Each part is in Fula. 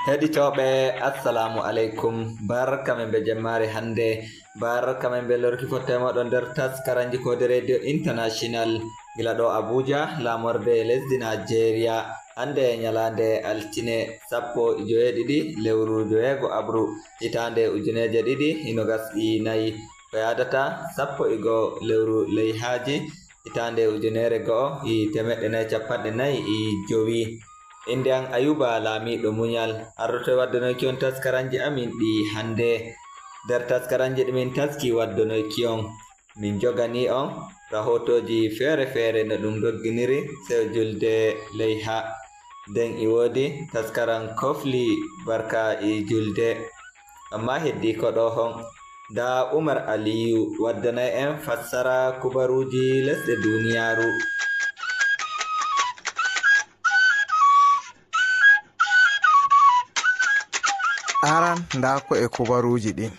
Heɗitoɓe assalamu alaikum, barka men be jemmare hande, barka men be lorki fotta moɗon nder taskaranji kode radio international gila ɗo Abuja lamorde lesdi Nigeria. Hande nyalande altine 12 lewru joyego abru hitande 2024 ko yadata 11 lewru leyhaji hitande 1445. Inde an Ayuba Lamiɗo Munyal arroto waddonoki on taskaranji amin ɗi hande. Nder taskaranji ɗumin taski waddonoki on min jogani on rahotoji fere no ɗum dogginiri seyo julde leyha. Den i wodi taskaran kofli barka e julde, amma heddi ko ɗo hon da Umar Aliyu waddanay en fassara kubaruji lesɗe duniyaru. Aran nda ko e kubaruji ɗin.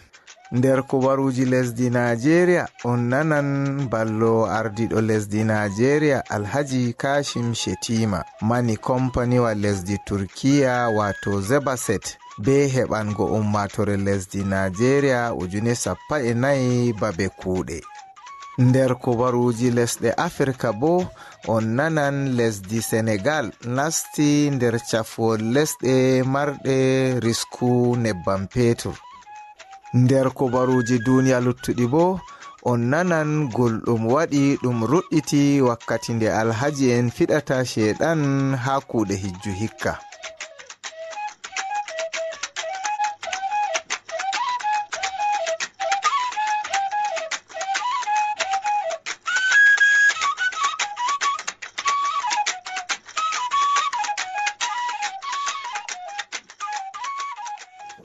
Nder kubaruji lesdi Nigeria on nanan ballo ardiɗo lesdi Nigeria Alhaji Kashim Shettima mani kompaniwa lesdi Turkiya wato Zebaset be heɓango ummatore lesdi Nigeria 14,000 babe kuuɗe. Nder kubaruji lesɗe Afrika bo on nanan lesdi Senegal nasti nder cafuwol lesɗe marɗe risku nebbam petur. Nder kubaruji duniya luttuɗi bo on nanan gulɗum waɗi ɗum ruɗɗiti wakkati nde alhaji en fiɗata sheɗan ha kuuɗe hijju hikka.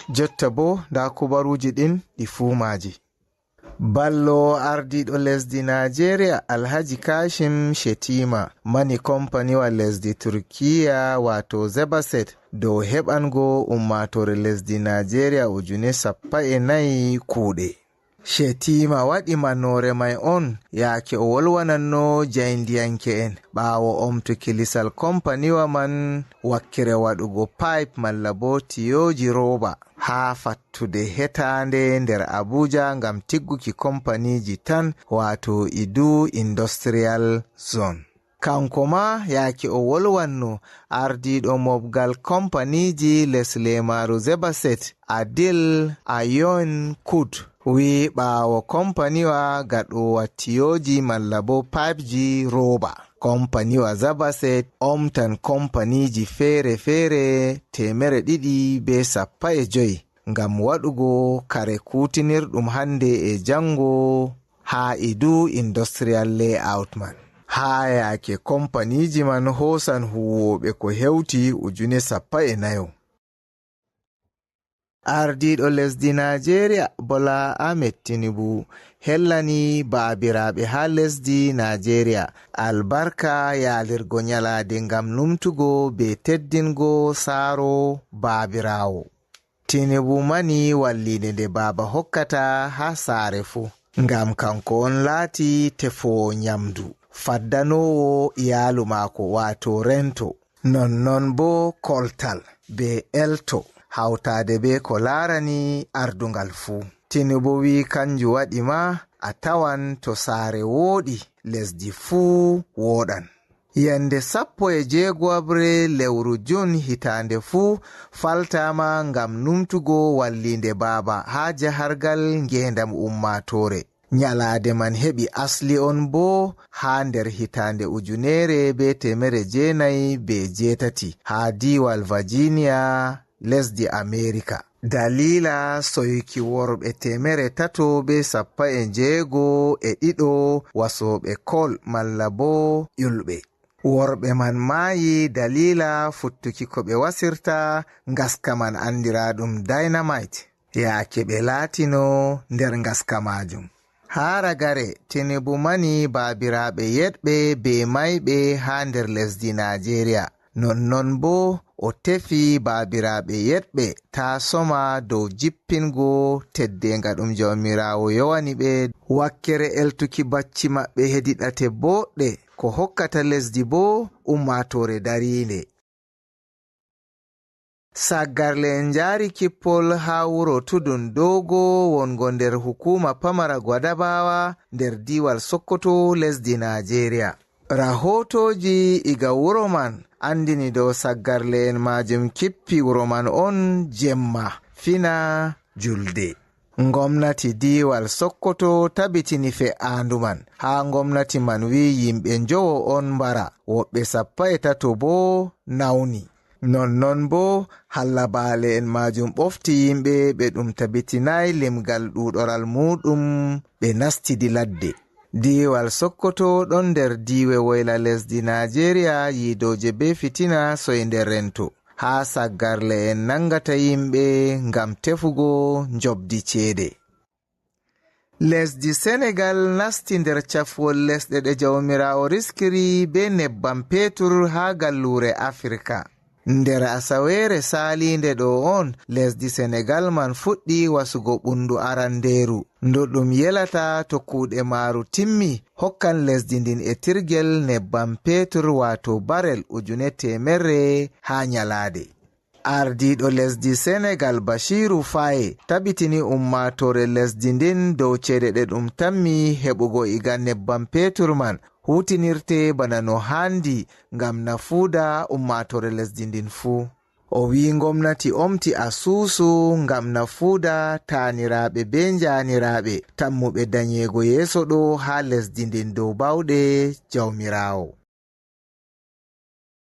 Jotta bo nda kubaruji ɗin ɗi fuu maji. Ballo ardiɗo lesdi Nigeria Alhaji Kashim Shettima mani kompaniwa lesdi Turkiya wato Zebaset dow heɓango ummatore lesdi Nigeria 14,000 kuuɗe. Shettima waɗi manore mai on yaake o wolwananno jayndiyanke en ɓaawo omtuki lisal kompaniwa man wakkere waɗugo pipe malla bo tiyoji roba ha fattude hetande nder Abuja ngam tigguki kompaniji tan wato Idu Industrial Zone. Kanko ma yaake o wolwanno ardiɗo mobgal kompaniji les lemaru Zebaset Adil Ayon Kud wi ɓaawo kompaniwa gaɗowa tiyoji malla bo pipeji roba kompaniwa Zebaset omtan kompaniji fere 215 ngam waɗugo kare kutinirɗum hande e jango ha Idu Industrial Layout man. Ha yake kompaniji man hosan huwoɓe ko hewti 14,000. Ardiɗo lesdi Nigeria Bola Ahmed Tinubu hellani baabiraɓe ha lesdi Nigeria albarka yalirgo nyalade ngam numtugo be teddingo saaro baabirawo. Tinubu mani wallide nde baba hokkata ha saare fu ngam kanko on laati tefowo nyamdu faddanowo iyalu mako wato rento, nonnon bo koltal be elto hawtade be ko larani ardungal fu. Tinubu wi kanju waɗi ma a tawan to saare woɗi lesdi fu woɗan. Yande 16 lewru Jun hitande fu faltama ngam numtugo wallinde baba ha jahargal ngendam ummatore. Nyalade man heɓi asli on bo ha nder hitande 1998 ha diwal Virginia lesdi America. Dalila soyuki worɓe 316 wasoɓe kol malla bo yulɓe. Worɓe man maayi dalila futtuki ko ɓe wasirta ngaska man andiraɗum dynamite yaake ɓe laatino nder ngaska majum. Haragare Tinubu mani baabiraɓe yeɗɓe be mayɓe ha nder lesdi Nigeria. Nonnon bo o tefi baabiraɓe yeɗɓe ta soma dow jippingo teddenga ɗum jawmirawo yowani ɓe wakkere eltuki bacci maɓɓe hediɗate boɗɗe ko hokkata lesdi bo ummatore darinde. saggarle en jaari kippol ha wuro tudun dogo wongo nder hukuma pamara Gwadabawa nder diwal Sokoto lesdi Nigeria. Rahotoji iga wuro man andini dow saggarle en majum kippi wuro man on jemma fina julde. Ngomnati diwal Sokoto tabitini fe'andu man ha ngomnati man wi yimɓe njowo on mbara woɓɓe 13 bo nawni. Non bo hallabale en majum ɓofti yimɓe ɓe ɗum tabitinai limgal ɗuɗoral muɗum ɓe nastidi ladde. Diwal Sokoto ɗon nder diwe woyla lesdi Nigeria yidoje be fitina soyde rento ha saggarle en nangata yimɓe ngam tefugo njobdi ceede. Lesdi Senegal nasti nder cafwol lesɗe ɗe jawmirawo riskiri be nebbam petur ha gallure Afrika. Nder asawere salinde ɗo on lesdi Senegal man fuɗɗi wasugo ɓundu aranderu ndu ɗum yelata to kuuɗe maaru timmi hokkan lesdi ndin e tirgel nebbam petur wato barel 100 ha nyalade. Ardiɗo lesdi Senegal Bashiru Faye tabitini ummatore lesdi ndin dow ceede ɗe ɗum tammi heɓugo iga nebbam petur man hutinirte bana no handi ngam nafuuda ummatore lesdi ndin fuu. O wi ngomnati omti asusu ngam nafuuda taaniraɓe be njaniraɓe tammuɓe danyego yeso ɗo ha lesdi ndin dow bawɗe jawmirawo.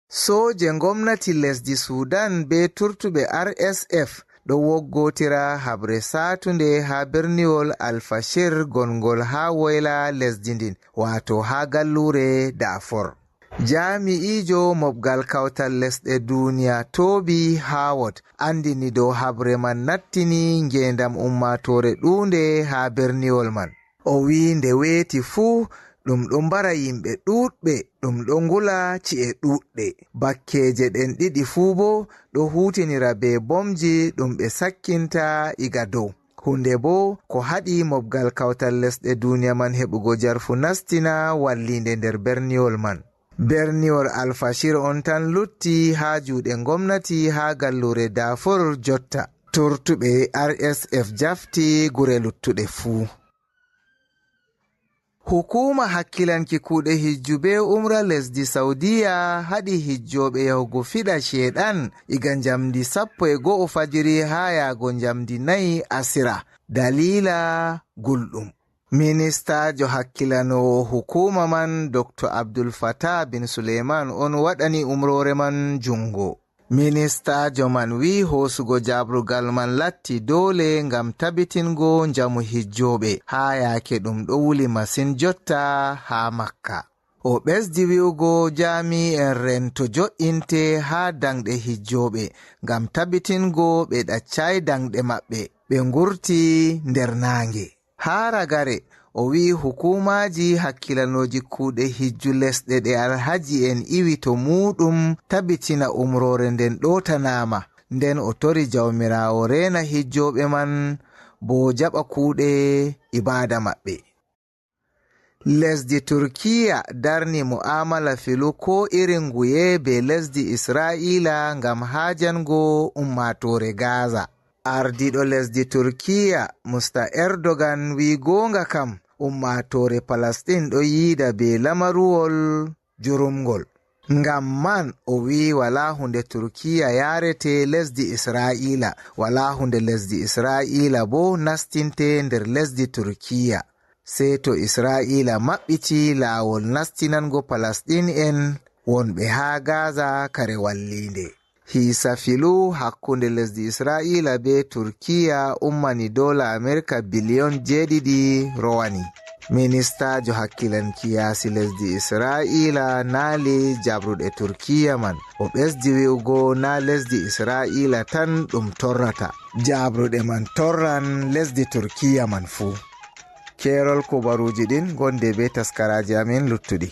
Soje ngomnati lesdi Sudan be turtuɓe RSF ɗo woggotira habre satunde ha berniwol Alfashir gongol ha woyla lesdi ndin wato ha gallure Darfur. Jami'ijo mobgal kawtal lesɗe duniya Toby Howard andini dow habre man nattini ngendam ummatore ɗunde ha berniwol man. O wi nde weti fuu ɗum ɗo mbara yimɓe ɗuɗɓe ɗum ɗo ngula ci'e ɗuɗɗe. Bakkeje ɗen ɗiɗi fuu bo ɗo hutinira be bomji ɗum ɓe sakkinta iga dow. Hunde bo ko haɗi mobgal kawtal lesɗe duniya man heɓugo jarfu nastina wallinde nder berniwol man. Berniwol Alfashir on tan lutti ha juuɗe ngomnati ha gallure Darfur jotta. Turtuɓe RSF jafti gure luttuɗe fuu. Hukuma hakkilanki kuuɗe hijju be umra lesdi Saudiya haɗi hijjoɓe yahugo fiɗa sheɗan iga njamdi 11 fajiri ha yago njamdi 4 asira dalila gulɗum. Ministajo hakkilanowo hukuma man Dr. Abdul Fattah bin Suleiman on waɗani umrore man jungo. Ministajo man wi hosugo jabrugal man latti dole ngam tabitingo njamu hijjoɓe ha yake ɗum ɗo wuli masin jotta ha Makka. O ɓesdi wi'ugo jami'en rento jo'inte ha dangɗe hijjoɓe ngam tabitingo ɓe ɗaccai dangɗe maɓɓe ɓe ngurti nder nange. Ha ragare o wi hukumaji hakkilanoji kuuɗe hijju lesɗe ɗe alhaji en iwi to muɗum tabitina umrore nden ɗotanama, nden o tori jawmirawo rena hijjoɓe man bo jaɓa kuuɗe ibada maɓɓe. Lesdi Turkiya darni mu'amala filu ko irin nguye be lesdi Isra'ila ngam hajango ummatore Gaza. Ardiɗo lesdi Turkiya Mr. Erdogan wi gonga kam ummatore Palestine ɗo yiida be lamaruwol jurumgol. Ngam man o wi wala hunde Turkiya yarete lesdi Isra'ila, wala hunde lesdi Isra'ila bo nastinte nder lesdi Turkiya. Sei to Isra'ila maɓɓiti laawol nastinango Palestine en wonɓe ha Gaza kare wallinde. Hiisa filu hakkunde lesdi Isra'ila be Turkiya ummani dola Amerika biliyon 7 rowani. Ministajo hakkilanki yaasi lesdi Isra'ila naali jabruɗe Turkiya man. O ɓesdi wi'ugo na lesdi Isra'ila tan ɗum torrata, jabruɗe man torran lesdi Turkiya man fuu. Kerol kubaruji ɗin gonde be taskaraji amin luttuɗi.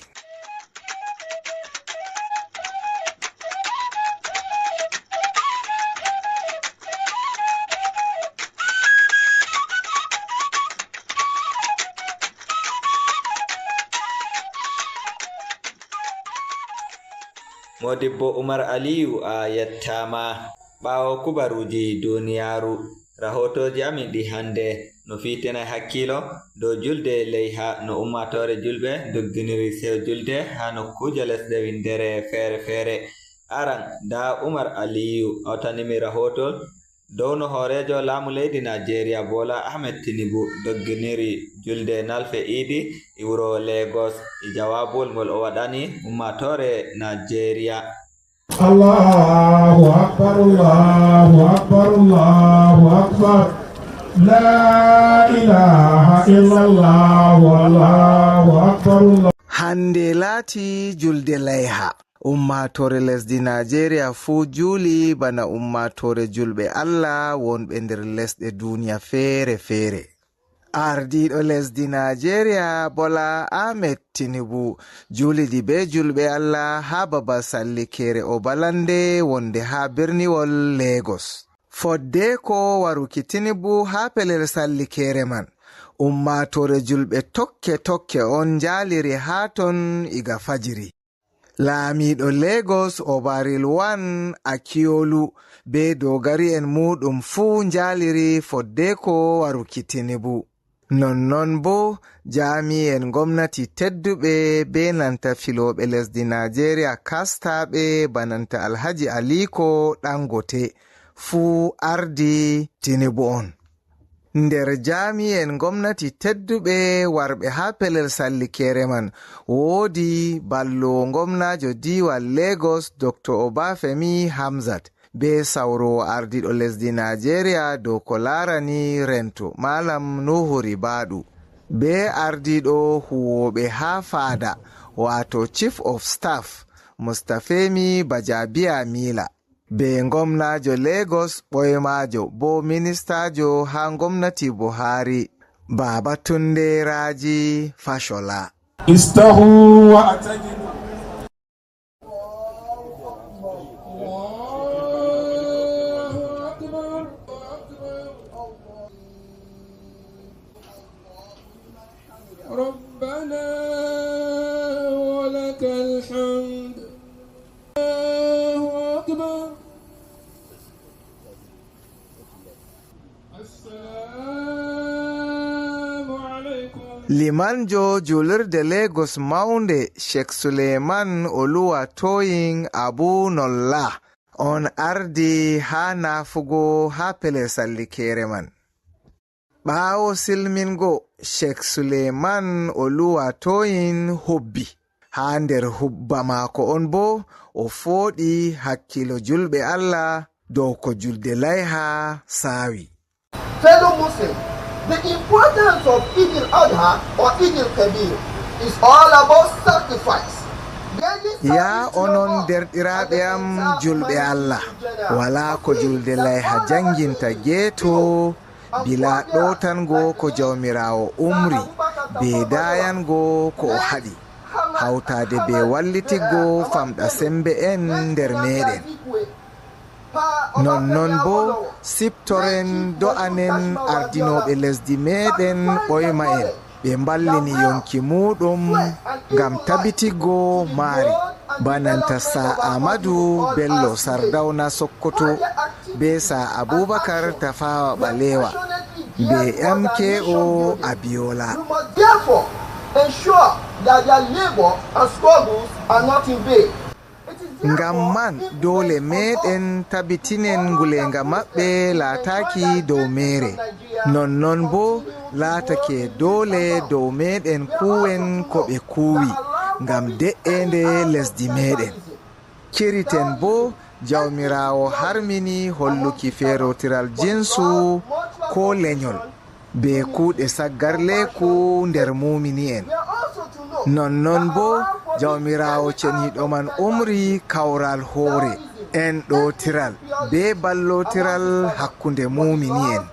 Modibbo Umar Aliyu a yettama. ɓaawo kubaruji duniyaaru rahotoji amin ɗi hannde no fiitinay hakkilo dow julde leyha no ummatore julɓe dogginiri sew julde ha nokkuje lesɗe windere feere feere. Aran da Umar Aliyu hawtanimi rahotol dow no hoorejo laamu leydi Nigeria Bola Ahmed Tinubu dogginiri julde nalfe idi e wuro Lagos e jawabol ngol o waɗani ummatore Nigeria. Allahu Akbar, Allahu Akbar, Allahu Akbar. La ilaha illallah, Allahu Akbar. Hande laati julde layha. Ummatore lesdi Nigeria fuu juuli bana ummatore julɓe Allah wonɓe nder lesɗe duniya feere feere. Ardiɗo lesdi Nigeria Bola Ahmed Tinubu julidi be julɓe Allah ha babal sallikere o balande wonde ha birniwol Lagos. Fodde ko waruki Tinubu ha pelel sallikere man. Ummatore julɓe tokke tokke on jaliri ha ton iga fajiri. Laamiɗo Lagos Obaril Wan Akiolu be dogari en muɗum fuu jaliri fodde ko waruki Tinubu. Nonnon bo jami'en gomnati tedduɓe be nanta filoɓe lesdi Nigeria kastaɓe bananta Alhaji Aliko Dangote fuu ardi Tinubu on. Nder jami'en gomnati tedduɓe warɓe ha pelel sallikere man woodi ballo gomnajo diwal Lagos Dr. Obafemi Hamzat be sawro ardiɗo lesdi Nigeria dow ko larani rento Malam Nuhu Ribadu be ardiɗo huwoɓe ha fada wato Chief of Staff Mustafemi Bajabiya Mila be gomnajo Lagos ɓoymajo bo ministajo ha gomnati Buhari Babatunde Raji Fashola. Istahu wa atajibu. ربنا ولك الحمد. الله أكبر. السلام عليكم. Limanjo julirde Lagos maunde Sheikh Suleiman Oluwatoyin Abu Nolla on ardi ha nafugo ha pelel sallikere man. Ɓaawo silmingo Sheikh Suleiman Oluwatoyin hubbi. Ha nder hubba maako on bo o fooɗi hakkilo julɓe Allah dow ko julde layha saawi. Fellow Muslims, the importance of Eid al-Adha or Eid al-Kabir is all about sacrifice. Ya onon derɗiraɓe am julɓe Allah, wala ko julde layha janginta geeto bila ɗotango ko jawmirawo umri be dayango ko o haɗi hawtade be wallitigo famɗa sembe en nder meɗen. Nonnon bo siptoren do'anen ardinoɓe lesdi meɗen ɓoyma en ɓe mballini yonki muɗum ngam tabitigo maari bananta sa Amadou Bello Sardauna Sokoto be sa Abubakar Tafawa Balewa be MKO Abiola. You must therefore ensure that their labor and struggles are not in vain. Ngam man dole meɗen tabitinen ngulenga maɓɓe laataki dow mere. Nonnon bo laatake dole dow meɗen kuwen ko ɓe kuwi ngam de'ende lesdi meɗen. Kiriten bo jawmirawo harmini holluki ferotiral jinsu ko lenyol be kuuɗe saggarleku nder mumini en. Nonnon bo jawmirawo ceniɗo man umri kawral hoore en ɗotiral be ballotiral hakkunde mumini en.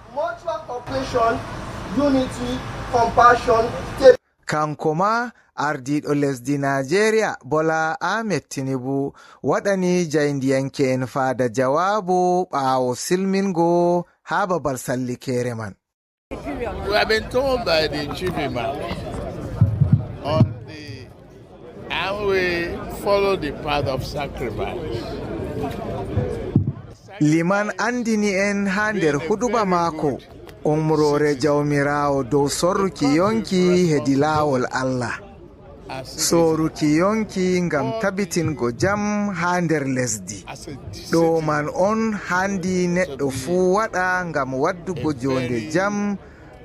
Kanko ma ardiɗo lesdi Nigeria Bola Ahmed Tinubu waɗani jayndiyanke en faada jawabu ɓaawo silmingo ha babal sallikere man. We have been told by the chief imam on the and we follow the path of sacrifice. liman andini en ha nder huduba maako umrore jawmirawo dow sorruki yonki hedi laawol Allah, soruki yonki ngam tabitingo jam ha nder lesdi. ɗo man on handi neɗɗo fuu waɗa ngam waddugo jonde jam,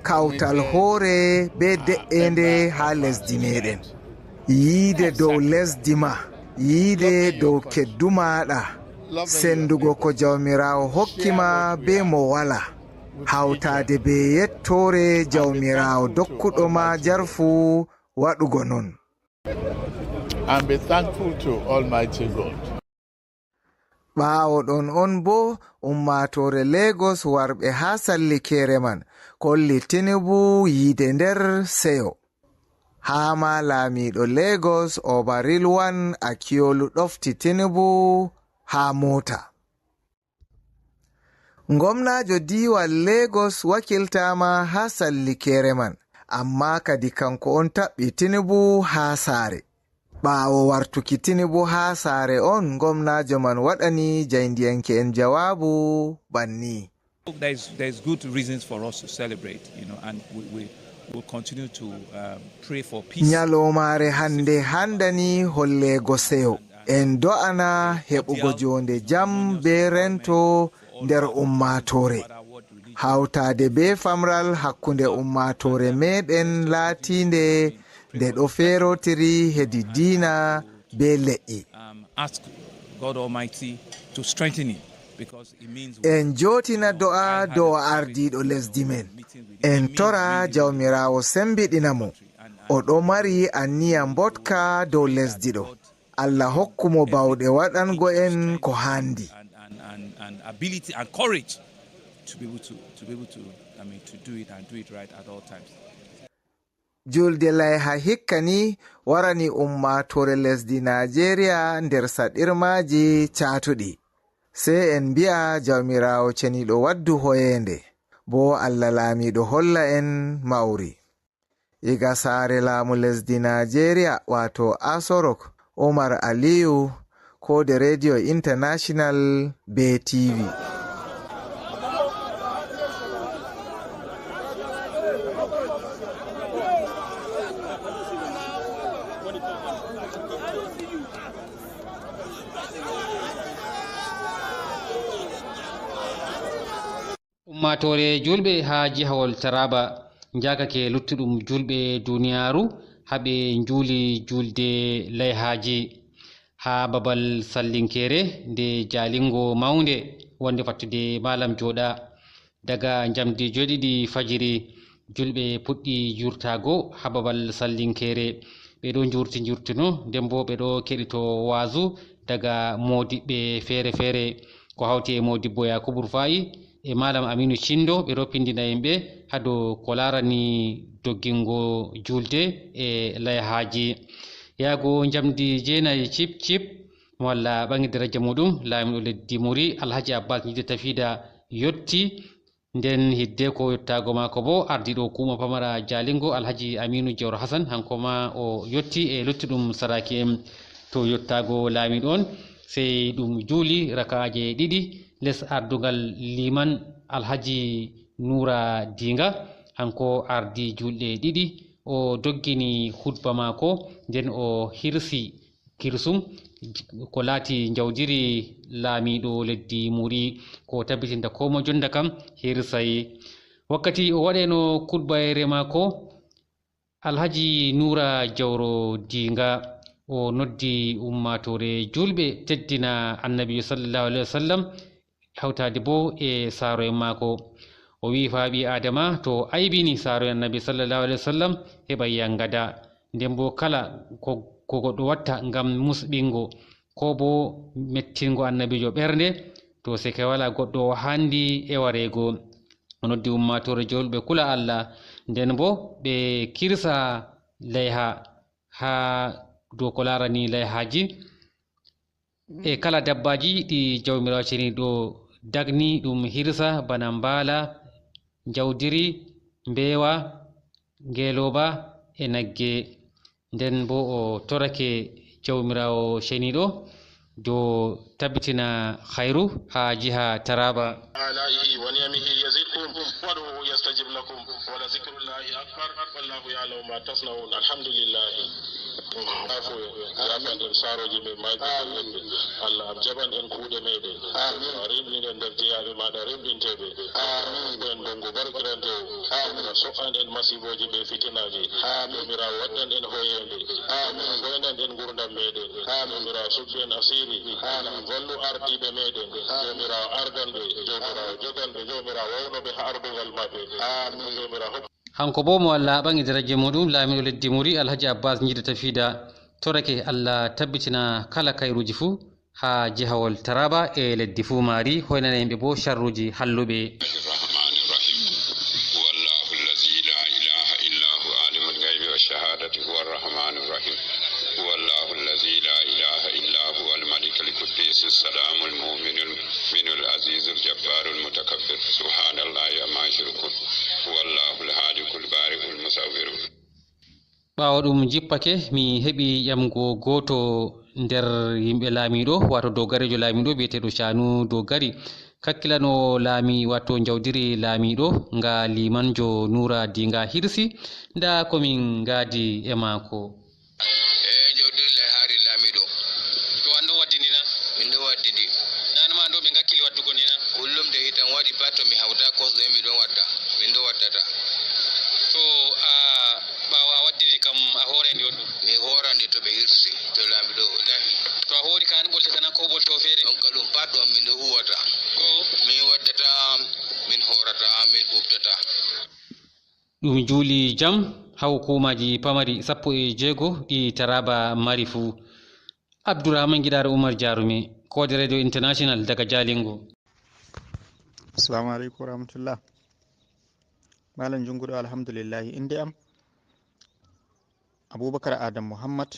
kawtal hoore be de'ende ha lesdi meɗen. yiide dow lesdi ma, yiide dow keddu maɗa, sendugo ko jawmirawo hokkima be mo wala, hawtade be yettore jawmirawo dokkuɗo ma jarfu waɗugo non. And be thankful to Almighty God. ɓaawo ɗon on bo ummatore Lagos warɓe ha sallikere man kolli Tinubu yiide nder seyo. ha ma laamiɗo Lagos Obarilwan Akiolu ɗofti Tinubu ha mota. Gomnajo diwal Lagos wakiltama ha sallikere man, amma kadi kanko on taɓɓi Tinubu ha saare. ɓaawo wartuki Tinubu ha saare on gomnajo man waɗani jayndiyanke en jawabu banni. There's good reasons for us to celebrate, and we will continue to pray for peace. Nyalomare hande handani hollego seyo, en do'ana heɓugo jonde jam be rento nder ummatore, hawtade be famral hakkunde ummatore meɗen laatinde nde ɗo ferotiri hedi diina be le'i. Ask God Almighty to strengthen it, because it means en jotina do'a dow ardiɗo lesdi men, en tora jawmirawo sembiɗinamo, o ɗo mari anniya mbotka dow lesdi ɗo. Allah hokkumo bawɗe waɗango en ko handi. and ability and courage to be able to do it and do it right at all times. julde layha hikka ni warani ummatore lesdi Nigeria nder saɗirmaji catuɗi. Sey en mbi'a jawmirawo ceniɗo waddu hoyende, bo Allah laamiɗo holla en mawri. Iga saare laamu lesdi Nigeria wato Asorok, Omar Aliyu, Kode Radio International be TV. ummatore julɓe ha jihawol Taraba jakake luttuɗum julɓe duniyaru haɓe juuli julde layhaji ha babal sallinkere nde jalingo mawnde wonde fattude malam joɗa. daga jamdi joɗiɗi fajiri julɓe puɗɗi jurtago ha babal sallinkere, ɓeɗo jurtino nden bo ɓeɗo keɗito wazu daga modiɓɓe fere fere ko hawti e modibbo Yakubu Rufa'i e malam Aminu Chindo. ɓeɗo pindina yimɓe ha dow ko larani doggingo julde e layhaji. yago jamdi 9 cip walla ɓangi daraja muɗum laamiɗo leddi Muri Alhaji Abbas Jide Tafida yotti, nden hidde ko yottago mako bo ardiɗo hukuma pamara jalingo Alhaji Aminu Jawro Hassan hanko ma o yotti e luttuɗum saraki en. to yottago laamiɗo on sey ɗum juuli rakaje ɗiɗi les ardugal liman Alhaji Nura Dinga, hanko ardi julɗe ɗiɗi, o doggini hutba mako nden o hirsi kirsum ko laati jawdiri laamiɗo leddi Muri, ko tabbitinta komo jonda kam hirsay. wakkati o waɗeno kutbayere mako Alhaji Nura Jawro Dinga o noddi ummatore julɓe teddina annabi sallallahu alaihi wasallam hawtade bo e saaro en mako. o wi faaɓi adama to aybini saaro en annabi sallallahu alaihi wasallam heɓa yangada, nden bo kala ko goɗɗo watta ngam musɓingo ko bo mettingo annabijo ɓernde, to seke wala goɗɗo o handi e warego. o noddi ummatore julɓe kula Allah, nden bo ɓe kirsa layha ha dow ko larani layhaji e kala dabbaji ɗi jawmirawo ceniɗo dagni ɗum hirsa, bana mbala, jawdiri, mbewa, ngeloba e nagge. nden bo o torake jawmirawo ceniɗo do tabbitina khairu ha jiha Taraba. آلائه ونعمه يزدكم وادعوه يستجب لكم ولذكر الله أكبر والله يعلم ما تصنعون الحمد لله. saroji min mayde Allah abjaban en kuuɗe meɗen rimɗin en nder jeyaɓe maɗa rimɗinteɓe en dongo barkirante o so'an en masiboji ɓe fitinaji jomira waɗɗan en hoyende hoynan en gurdam meɗen jomira sukki en asiri wallu ardiɓe meɗen jomira ardanɓe jomira joganɓe jomira wawnoɓe ha ardungal maɓɓe jomira hanko bo mo Allah ɓangi daraje muɗum laamiɗo leddi muri Alhaji Abbas jiidata fiida torake Allah tabbitina kala kayruji fuu ha jihawol Taraba e leddi fuu maari hoynana yimɓe bo sharruji halluɓe. السلام المؤمن المؤمن العزيز الجبار المتكبر سبحان الله عما يشركون والله الخالق البارئ المصور. ɓaawo ɗum jippake mi heɓi ƴamgo goto nder yimɓe laamiɗo wato dogarejo laamiɗo biyeteɗo Canu Dogari kakkilano laami wato jawdiri laamiɗo nga limanjo Nura Dinga Hirsi nda komin gaadi e maako. ɗum juuli jam ha hukumaji pamari 16 ɗi Taraba mari fuu. Abdourahmane Gidare Oumar Jarumi, Code Radio International daga Jalingo. Assalamu alaikum warahmatullah. Malam junguɗo alhamdulillahi inde am Abubakar Adam Muhammad,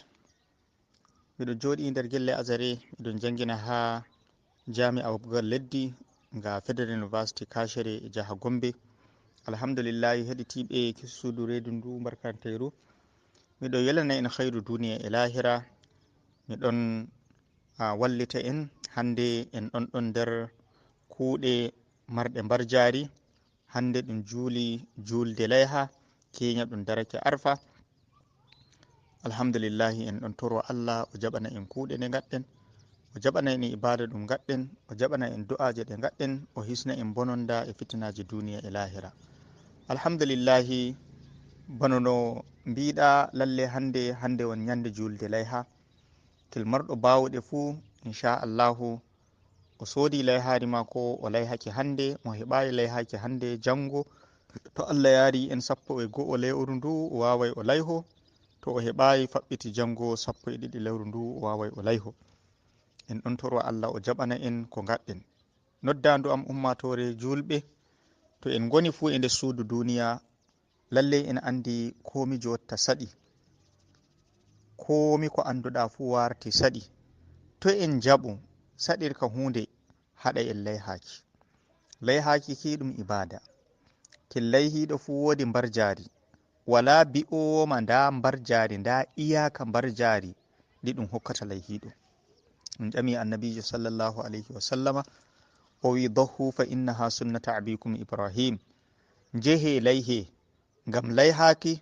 miɗo jooɗi nder gelle Azare, miɗon jangina ha jami'a wabgal leddi nga Federal University Kashere e jaha Gombe. Alhamdulillahi heɗitiɓe kissudu redu ndu barkanteru, miɗo yelana en khairu duniya e lahira. Miɗon wallita en hande en ɗon nder kuuɗe marɗe mbar jari. Hande ɗum juuli julde layha keña ɗum darake arfa. Alhamdulillahi en ɗon toro Allah o jaɓana en kuuɗe nde gaɗɗen, o jaɓana en ibada ɗum gaɗɗen, o jaɓana en du'aje ɗe gaɗɗen, o hisna en bononda e fitinaji duniya e lahira. Alhamdulillahi bano no mbiɗa lalle hande won ñande julde layha. Kilmarɗo bawuɗe fuu inchallahu o soodi layhari mako o layhake hande, mo heɓayi layhake hande jango to Allah yaari en 1 lewru ndu o wawai o layho, to o heɓayi faɓɓiti jango 12 lewru ndu o wawai o layho. En ɗon toro Allah o jaɓana en ko gaɗɗen. Noddandu am ummatore julɓe, to en goni fuu e nder suudu duniya lallai en andi komi jotta saɗi, komi ko anduɗa fuu warti saɗi. To en jaɓu saɗirka hunde haɗa en layhaki. Layhaki ki ɗum ibada. Kin layhiɗo fuu wodi mbar jari, wala bi'owoma nda mbar jari nda iyaka mbar jari ndi ɗum hokkata layhiɗo. Ɗum ƴami annabijo sallallahu alayhi wa sallama o wi dhahu fa innaha sunnata abikum Ibrahim. Jehe layhe ngam layhaki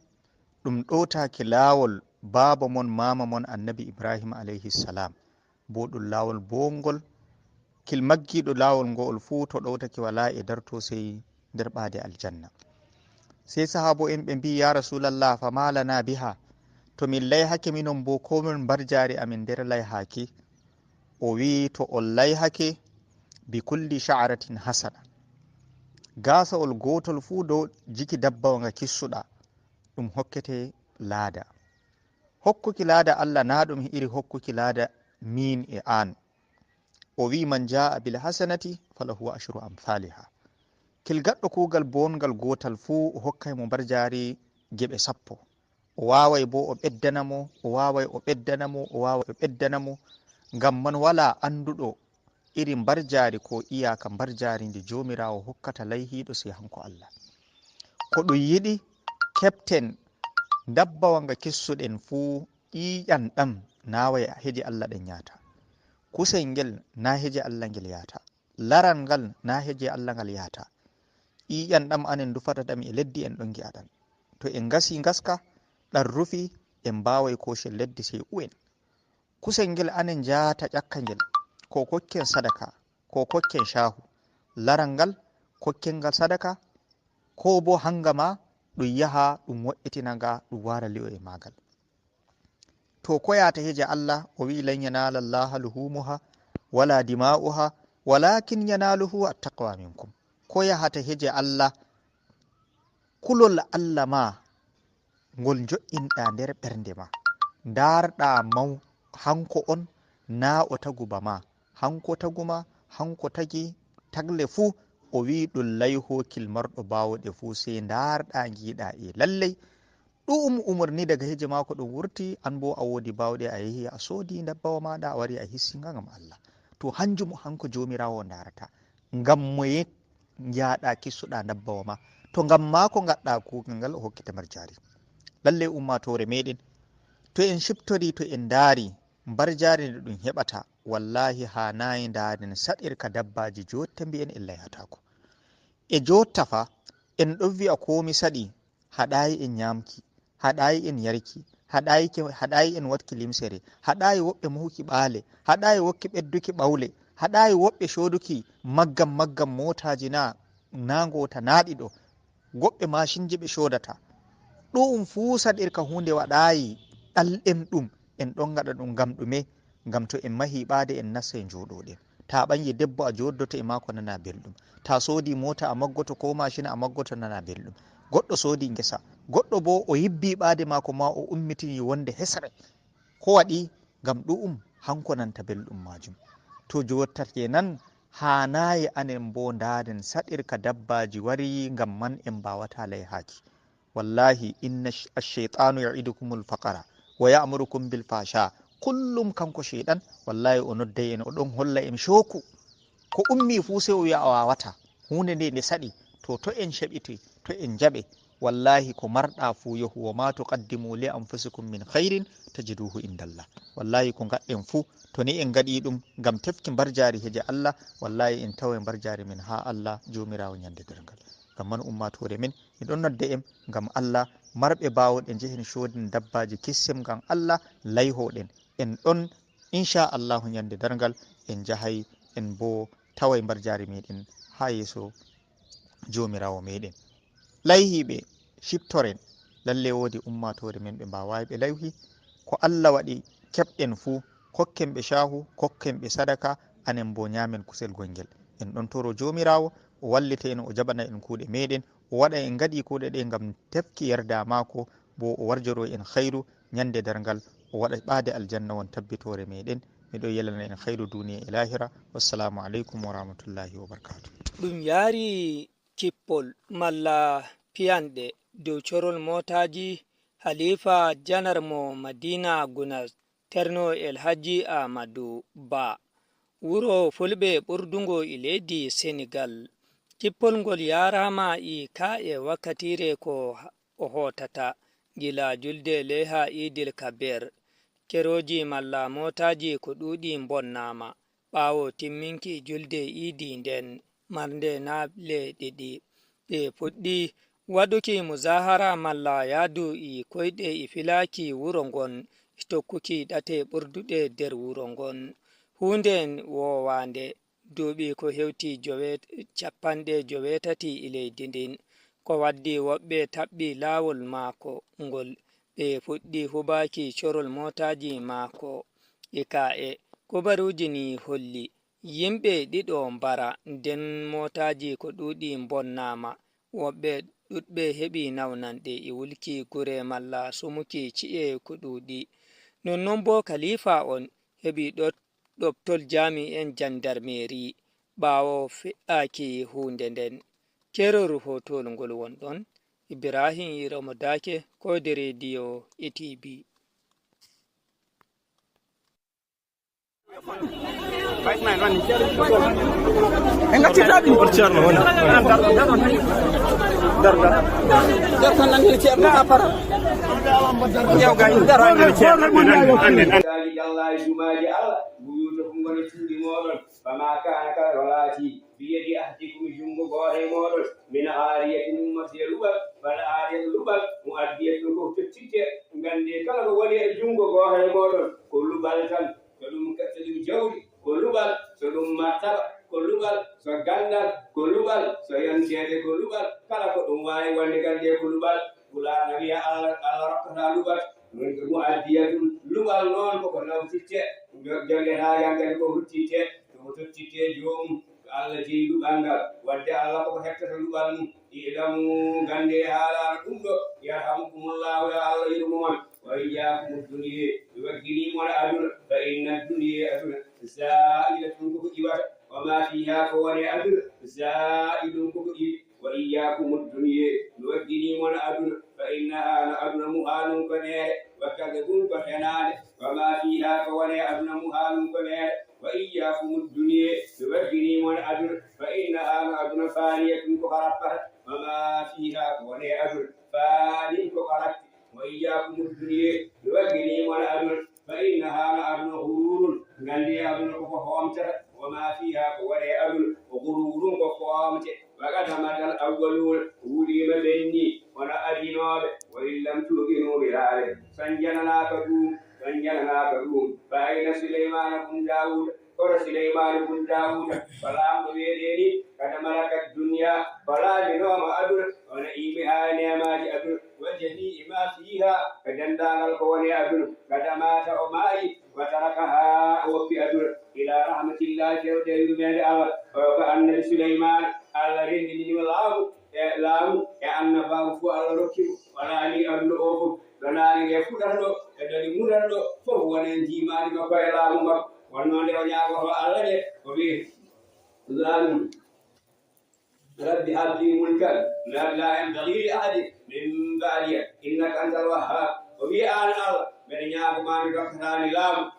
ɗum ɗotaki lawol baba mon mama mon annabi Ibrahim alayhi salam, bo ɗum lawol bongol. Kil maggiɗo lawol ngol fuu to ɗowtaki wala e darto sey nder ɓaade aljanna. Sey sahabo en ɓe mbi ya rasulallah fa malana biha, to min layhake minon bo komin mbar jari amin nder layhaki. O wi to on layhake bi kulli sha'ratin hasana, gasawol gotol fuu dow jiki dabbawa nga kissuɗa ɗum hokkete laada. Hokkuki laada Allah na ɗum iri hokkuki laada min e an. O wi man jaa bil hasanati falahu ashru amthaliha. Kil gaɗɗo kugal bongal gotal fuu o hokkay mo mbar jari geɓe 10. O wawai bo o ɓeddanamo, o wawai o ɓeddanamo, o wawai o ɓeddanamo. Ngam man wala anduɗo iri mbar jari ko iyaka mbar jari ndi jomirawo hokkata layhiɗo sey hanko Allah. Ko ɗum yiɗi kepten dabbawa nga kissuɗen fuu ƴiƴan ɗam naway heedi Allah ɗen yata. kusel ngel na heje Allah ngel yata, laral ngal na heje Allah ngal yata, ƴiƴan ɗam anen dufata ɗam e leddi en ɗon gi'a ɗam. To en gasi gaska ɗan rufi en mbawai koshel leddi sey u'en. Kusel ngel anen jata ƴakka ngel ko kokken sadaka ko kokken shahu, laral ngal kokken ngal sadaka ko bo hanga ma ɗum yaha ɗum wo'itina nga ɗum wara li'o e magal. To ko yata heje Allah o wi lan yanala Allah luhumuha wala dima'uha walakin yanaluhu attaqwa minkum. Ko yahata heje Allah kulol Allah ma ngol jo'inɗa nder ɓernde ma, darɗa maw hanko on na o tagu ba ma, hanko taguma hanko tagi tagle fuu o wi ɗum layhokil marɗo bawɗe fuu sey darɗa giɗa e lallay ɗum umarni daga heje mako ɗum wurti, an bo a wodi bawɗe a yehi a soodi dabbawa maɗa a wari a hissinga ngam Allah. To hanjum hanko jomirawo darata, ngam moye jaɗa kissuɗa dabbawa ma, to ngam mako gaɗɗa kugal ngal o hokkita mar jari. Lallai ummatore meɗen to en shiptori to en daari mbar jari nde ɗum heɓata, wallahi ha nayi daden saɗirka dabbaji jotta mbi'en en layhatako. E jotta fa en ɗon wi'a komi saɗi haɗayi en nyamki, haɗayi en yarki, haɗayi en watki limsere, haɗayi woɓɓe muhuki ɓaale, haɗayi wokki ɓedduki ɓawle, haɗayi woɓɓe soduki maggam motaji na ngota na ɗiɗo, goɓɓe mashinji ɓe sodata. ɗum fuu saɗirka hunde waɗayi ɗalɗen ɗum en ɗon gaɗa ɗum ngam ɗume? Ngam to en mahi ɓaade en nassa e joɗoɗen. Ta ɓangi debbo a joddoto e mako nana belɗum, ta sodi mota a maggoto ko machine a maggoto nana belɗum, goɗɗo sodi ngesa, goɗɗo bo o yibbi ɓaade mako ma o ummitini wonde hesre, ko waɗi? Ngam ɗum hanko nanta belɗum majum. To jotta kenan hanayi anen bo ndaden saɗirka dabbaji wari ngam man en mbawata layhaki. Wallahi inna ash-shaytanu ya'idukumul faqara wa ya'murukum bil fasha. Kullum kanko shayɗan wallahi o nodday en o ɗon holla en shoku ko ummi fu sai o wi'a a wawata hunde nde saɗi. To en sheɓiti to en jaɓe wallahi ko marɗa fu yahu, wa ma tuqaddimu li anfusikum min khairin tajiduhu indallah. Wallahi ko gaɗɗen fu to ni en gaɗi ɗum ngam tefki mbar jari heje Allah, wallahi en tawa mbar jari min ha Allah jomirawo nyande dergal. Ngam man ummatore men e ɗon nodde en ngam Allah marɓe bawɗe jehen sodin dabbaji kissem ngam Allah layhoɗen en ɗon insha Allahu nyande dargal en jahay en bo tawai mbar jari meɗen ha yeso jomirawo meɗen. Layhiɓe shiptoren lalle wodi ummatore men ɓe mbawayi ɓe layhi, ko Allah waɗi keɓɗen fu kokken ɓe shahu, kokken ɓe sadaka, anen bo nyamen kusel gongel. En ɗon toro jomirawo o wallita en, o jabana en kuuɗe meɗen, o waɗa en gaɗi kuuɗe ɗe ngam tefki yarda mako, bo o warjoro en khairu nyande dargal, o waɗa ɓaade aljanna won tabbitore meɗen. Miɗo yelana en khairu duniya e lahira. Wassalamu alaikum wa rahmatullahi wa barakatuh. ɗum yaari kippol malla piyanɗe dow corol motaji halifa janar mo madina gunas terno el haji amadou ba wuro fulɓe ɓurdugo e leydi senegal. kippol ngol yarama e ka'e wakkatire ko o hotata gila julde leha idil kabir. keroji malla motaji ko ɗuɗi bonnama ɓawo timminki julde idi nden marnde nable ɗiɗi. ɓe fuɗɗi waɗuki muzahara malla yadu e koyɗe e filaki wuro ngon tokkuki ɗate ɓurduɗe nder wuro ngon. hunde wowande duuɓi ko hewti 50 e leydi ndin, ko waddi woɓɓe taɓɓi lawol maako ngol ɓe fuɗɗi hubaki corol motaji maako e ka'e. kubaruji ni holli yimɓe ɗiɗo mbara nden motaji ko ɗuɗi bonnama, woɓɓe ɗuɗɓe heɓi nawnanɗe e wulki gure malla sumuki ci'e ko ɗuɗi. nonnon bo khalifa on heɓi ɗoftol jami'en jandarmeri ɓawo fe'aki hunde nden. kerol hotol ngol wonɗon ibrahim yiramodake kode rediyo ETB. فما كان كالولاتي بيد أحدكم جنب غاهي مودل من عارية مسير لبل فالعارية لبل مؤدية لكم تتشيء غندي كلا ولي جنب غاهي مودل كل بالتن كلهم كتلم جوري كل بال سلم مرتبة كل بال سجندل كل بال سينشيد كل بال كلا كدوماي ونغندي كل بال bulan nabi Allah rakna lubat muadiyatun lubal non ko law titte jolle ha yangal ko titte to titte jom Allah ji lubanga wadde Allah ko hettata lubal mum ilamu gande hala dumdo yarhamukumullah wa Allah yirmumon wa iyyakum dunya wagini mo aduna fa inna dunya aduna sa'ilatun ko iwata wa ma fiha ko wani aduna sa'ilun ko وإياكم الدنيا نوجني من أدنى فإنها لأدنى مهان كنير وكذبون كحنان وما فيها فولي أدنى مهان كنير وإياكم الدنيا نوجني من أدنى فإنها لأدنى فانية كخرفة وما فيها فولي أدنى فانية كخرفة وإياكم الدنيا نوجني من أدنى فإنها لأدنى غرور غندي أدنى كفهمتر وما فيها فولي أدنى غرور كفهمتر وقد مات الأولون ولي مبني ولا أديناب وإن لم تؤمنوا بذلك سنجننا كدوم فأين سليمان بن داود قال سليمان بن داود فلا مبيديني قد ملك الدنيا فلا جنوم أدر ونعيمها نعمات أدر وجميع ما فيها فجندان القوان أدر قد مات أمائي وتركها وفي أدر إلى رحمة الله جل جلاله وكأن سليمان على رجل لام كأن فاوف على ركب ولا لي أبل أوف ولا لي يفدرلو كدلي مدرلو فهو نجي ما لي مكوي لام مك ونون دي وجا وهو على لي وبي لام رب هب لي ملكا لا ينبغي لأحد من بعدي إنك أنت الوهاب وبي آن الله بدنيا كمان كفران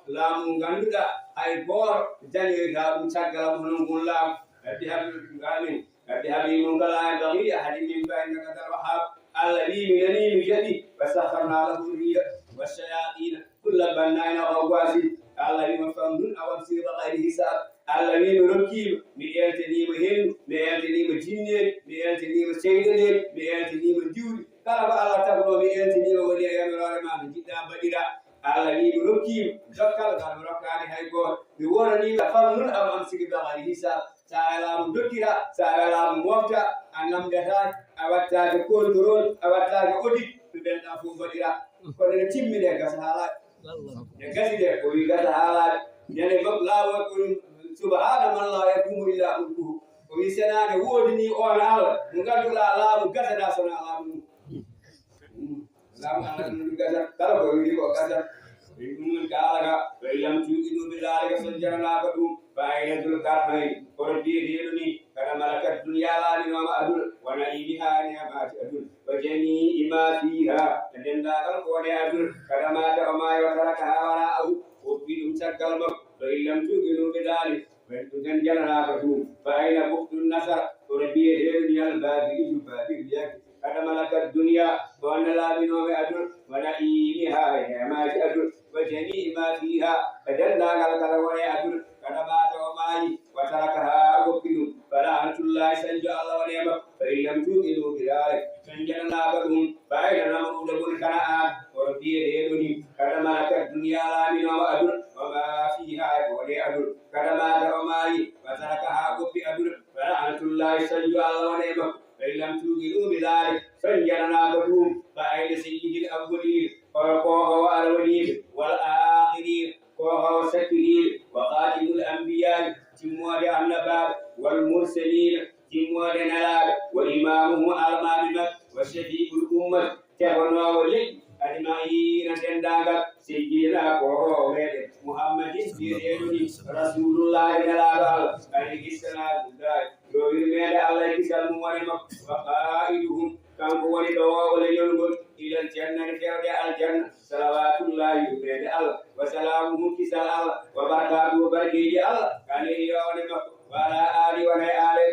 لام غنددا أي بور جاني لام شغال منون لام رب هب لي رب هب لي ملكا لا ينبغي لأحد من بعدي إنك أنت الوهاب الذي منني بيدي فسخرنا له الريح والشياطين كل بناء وغواص الذي مفهوم أو بصير غير حساب الذي نركب بيأتي مهم بيأتي مجنين بيأتي مسيدين بيأتي مجود كلا الله تبرو بيأتي ولي يمرار ما بجدا بديرا الذي نركب ذكر كان هايبو بورني فهمون أو أمسك بغير حساب سألام دكتورا سألام موفتا أنام دهان أوتاك كنترول أوتاك أوديت ببلنا فوق بديرا كنا نتيم من الجسالات الجسد كوي جسالات يعني بقلا وكل سبحان من لا يقوم إلا أمره ويسنا نودني أول مقدر لا مقدر سنا لا مقدر كلا كوي كوكذا من كارا ويلم تيجي بذلك سجنا كدوم فأين تلقى وربي ديرني كما ملك الدنيا لا نوم أدل ونعيمها نعمات أدل وجميع ما فيها تدندا القوان أدل كما تأمى وتركها وراءه وبدون سكال مك وإن لم تؤمنوا بذلك وتجنجنا كدوم فأين بخت النصر وربي ديرني البابي يبابي كما ملك الدنيا وأن لا نوم أدل ونعيمها نعمات أدل وجميع ما فيها فجندا القوان أدل كما تأمى وتركها وبدون فلعنة الله سنجا الله ونعمه فإن لم تؤمنوا بذلك سنجنا بهم فأين نمرود بن كنعان وربي ديرني كما الدنيا لا من أدل وما فيها ولي أدل كما تأمى وتركها وبدون فلعنة الله سنجا الله ونعمه فإن لم تؤمنوا بذلك سنجنا بهم فأين سيد الأولين ورقوه والأولين والآخرين وهو سكرين وخاتم الأنبياء تموال النبات والمرسلين تموال نلاب وإمامهم أرمام وشفيع الأمة تهونا ولي أجمعين تنداغا سيدنا وهو محمد سيدنا رسول الله نلاب عليه السلام يوم ميدا الله كسلم ونمك وقائدهم كان هو لدواء ولينقل إلى الجنة في الجنة صلوات الله يبين الله وسلامه كسال الله وبركاته وبركاته الله كان يوم وعلى آله وعلى آله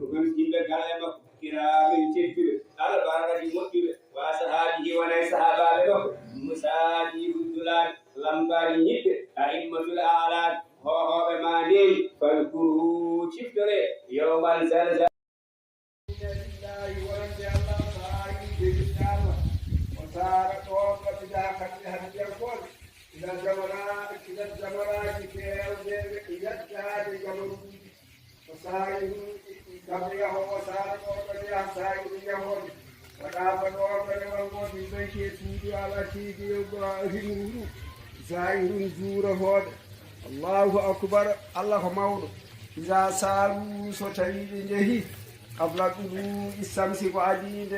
ومن جنب كلامه كرام تجيب البركة مكتوب وأصحابه وعلى صحابه مساجد الدلال لمبارين أئمة الأعلام هو بمانين فالكل سائر قبله وسارق وقبله سائر يهود ودافن وقبل والموت بيشي سيدي على سيدي وإبراهيم سائر زور هود الله أكبر الله مولد إذا ساروا ستريد جهي قبل طلوع الشمس وعديد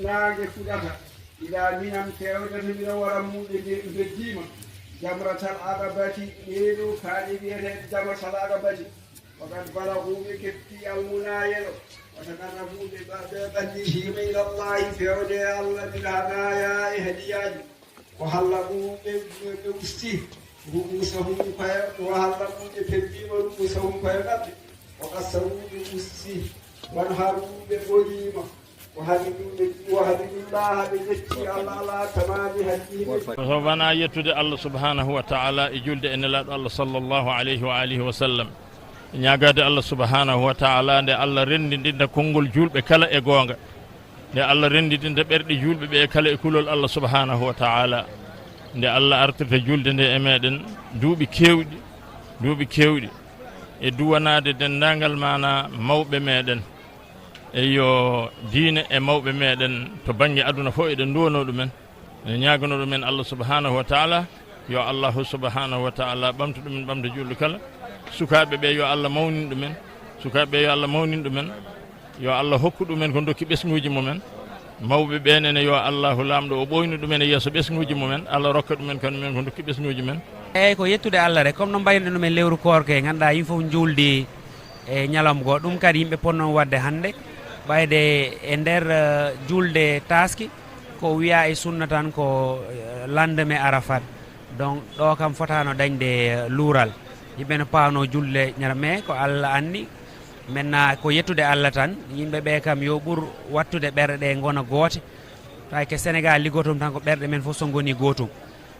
ناج كدها إلى منام تيودا من ورمود بالديمة جمرة العربة نيلو كالبية جمرة العربة وقد بلغوا بكتي المنايل وتقربوا ببندهم إلى الله في رجاء الله بالهدايا هديان وحلقوا بوستيه رؤوسهم وحلقوا بكتي رؤوسهم فيقضي وقصروا بوستيه وانهاروا بقديمة وهدوا الله بذكر الله لا تمام هديه وصفنا يتود الله سبحانه وتعالى يجلد إن الله صلى الله عليه وآله وسلم ñagade Allah subhanahu wa ta'ala nde Allah rendidinta konngol julɓe kala e goonga nde Allah rendidinta ɓerɗe julɓe ɓe kala e kulol Allah subhanahu wa ta'ala nde Allah artirta julde nde e meɗen duuɓi kewɗi e duwanade dendagal mana mawɓe meɗen e yo diine e mawɓe meɗen to banggue aduna fof eɗen duwano ɗumen e ñagano ɗumen Allah subhanahu wa ta'ala yo Allahu subhanahu wa ta'ala ɓamta ɗumen ɓamta julɗo kala sukaɓe ɓe yo Allah mawnin ɗumen sukaɓe yo Allah mawnin ɗumen yo Allah hokku ɗumen ko dokki ɓesguji mumen mawɓe ɓenene yo Allahu lamɗo o ɓoynu ɗumen e yesso ɓesguji mumen Allah rokka ɗumen kañumen ko dokki ɓesguji men eyyi ko yettude Allah rek comme no mbayno ɗumen lewru korke ganduɗa yimɓe foof juldi e ñalawma go ɗum kadi yimɓe ponno wadde hande ɓayde e nder julde taski ko wiya e sunna tan ko lendemain arafat donc ɗo kam fotano dañde luural yimɓe no pawno julde ñara mais ko Allah anni maintenant ko yettude Allah tan yimɓe ɓe kam yo ɓuur wattude ɓerɗe ɗe gona goote tawi ke Sénégal liggotom tan ko ɓerɗe men fof so goni gootum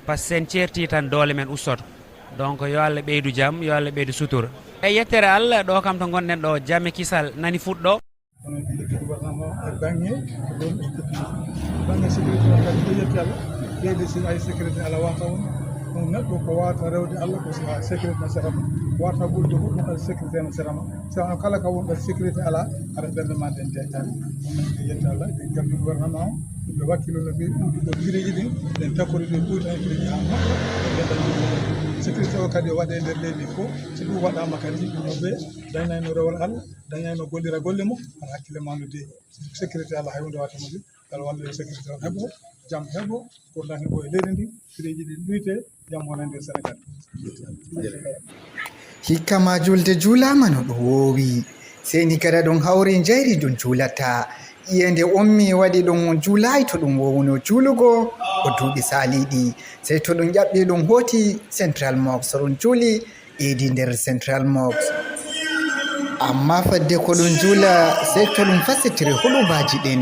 par ce que sen certi tan doole men ustoto donc yo Allah ɓeydu jaam yo Allah ɓeydu sutura e yettere Allah ɗo kam to gonɗen ɗo jamme kisal nani fuɗɗo banggue sécurité o kadi ɗo yetti Allah ɓeyde sin ay sécurité ala wata on ɗum neɗɗo ko wata rewde Allah ko sa sécurité no serama wata ɓurde fof ɗum kadi sécurité no serama sawa kala ka wonɗo sécurité ala aɗa ɓerde ma den dejani ɗum noon ko yetti Allah e gamdi gouvernement o ɓe wakkilo no ɓe ɗo guireji ɗin ɗen takkori ɗe ɓuyta hen guireji ha makka sécurité o kadi waɗe nder leydi fof so ɗum waɗama kadi yimɓeɓe dañnayno rewol Allah dañnayno gollira golle mum aɗa hakkille ma no deeƴi sécurité Allah hay hunde watta moƴƴi kala walla yo sécurité o heɓo jaam heɓo ko dan heɓo e leydi ndi guireji ɗi ɗuyte jaam wona nder Sénégal hikka ma julde juulama no ɗum woowi seni kada ɗum hawri jayri ɗum juulata iyende ummi waɗi ɗum juulayi to ɗum wowno juulugo ko duuɓi saliɗi sey to ɗum ƴaɓɓi ɗum hooti central mox ɗum juuli eedi nder central mox amma fadde ko ɗum juula sey to ɗum fasitiri huɗubaji ɗin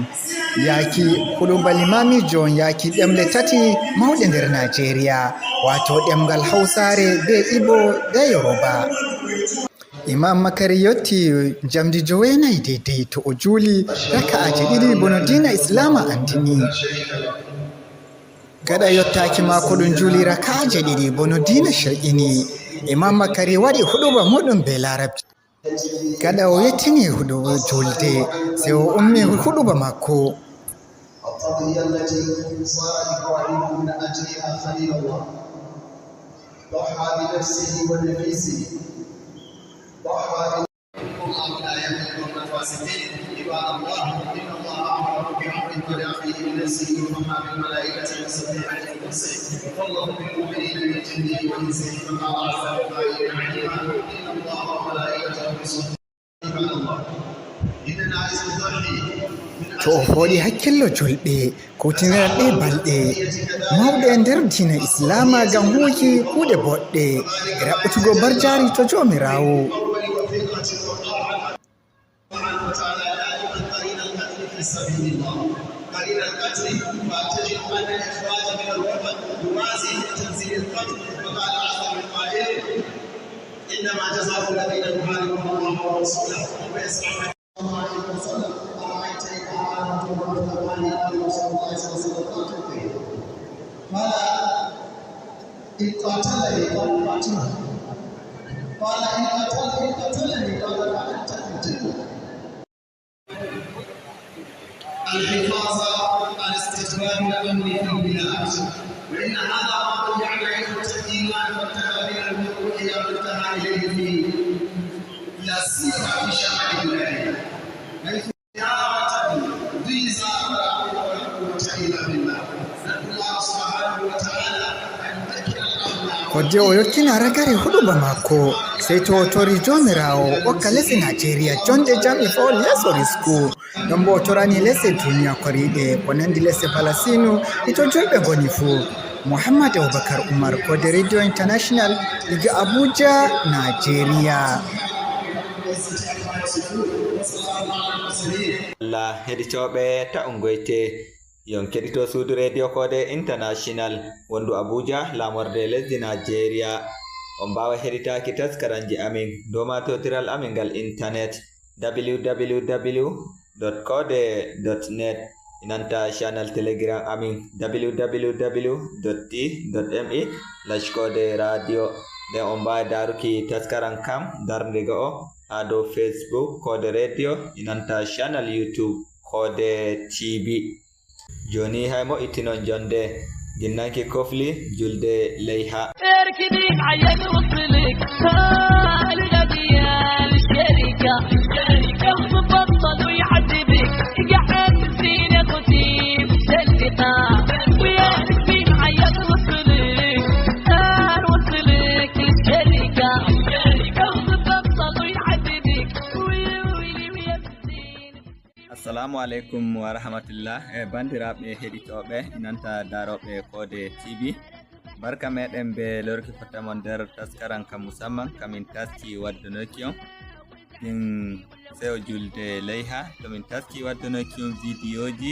yaaki huɗuba limamijo yaaki ɗemle tati mawɗe nder Nigeria wato ɗemgal Hausare be Ibo be Yoruba. Imam Makari yotti jamdi jowenayi deidei to o juuli raka'aji ɗiɗi bono dina Islama andini. Gaɗa yottaki mako ɗum juuli raka'aji ɗiɗi bono dina shar'ini. Imam Makari waɗi huɗuba muɗum be Larabci. Gaɗa o yettini huɗuba julde sai o ummi huɗuba makko. التضحية التي صار يقاعده من أجلها خليل الله ضحى بنفسه ونفيسه ضحى الله لا يهلك الفاسقين عباد الله إن الله أمر بأمر بدأ فيه بنفسه وضحى بالملائكة وسبح بنفسه وفضل بالمؤمنين من جنه وإنسه فقال عز وجل عليما إن الله وملائكته يصلون عباد الله إننا عز وجل to o hooɗi hakkillo julɓe kutinirɗe balɗe mawɗe e nder diina islama ngam huuki kuuɗe boɗɗe e raɓɓutugo barjari to jomirawo إنما جزاء الذين يحاربون الله ورسوله ويسعون قال إن قاتلني قال قاتله قال إن قتلني قال فأنت الحفاظ على استتباب الأمن في البلاد، وإن هذا ما ضيعنا إخوة الإيمان وانتهى بنا المرء إلى ما انتهى إليه فيه، لا سيما في شمال بلادنا، حيث زيارة فيزا ولا حول ولا قوة إلا بالله. نسأل الله سبحانه وتعالى أن يذكر الأمن. Kodde o yottina ragare huɗuba makko sey to o tori jomirawo ɓokka lese Nigeria jonde jam e fawol yeso risku ɗon bo o torani lese duniya koriɗe ko nandi lese Falasinu e to julɓe goni fuu. Muhammad Abubakar Umar Kodde Radio International daga Abuja, Nigeria. Allah heɗitoɓe ta'ungoyte yon keɗito suudu radio Kodde International wondu Abuja lamorde lesdi Nigeria. On mbawa heɗitaki taskaranji amin dow matotiral amin ngal internet www.kode.net inanta channel telegram amin www.t.me/kode radio. nden on mbawi daruki taskaran kam dardiga o ha dow Facebook Kode radio inanta channel YouTube Kode TV. joni hay mo ittinon jonde ginnanki kofli julde leyha اركدين عيد وصلك الغديان الشركة مبطل ويعذبك قاعد زين خطيب سلقطة ويركدين عيد وصلك وصلك الشركة مبطل ويعذبك assalamu alaikum wa rahmatullah bandiraɓe heɗitoɓe inanta daroɓe Kode TV. barka meɗen be lorki fotamon nder taskaran kam musamman kamin taski waddunoki on ɗin sewo julde leyha tomin taski waddunoki on vidiyoji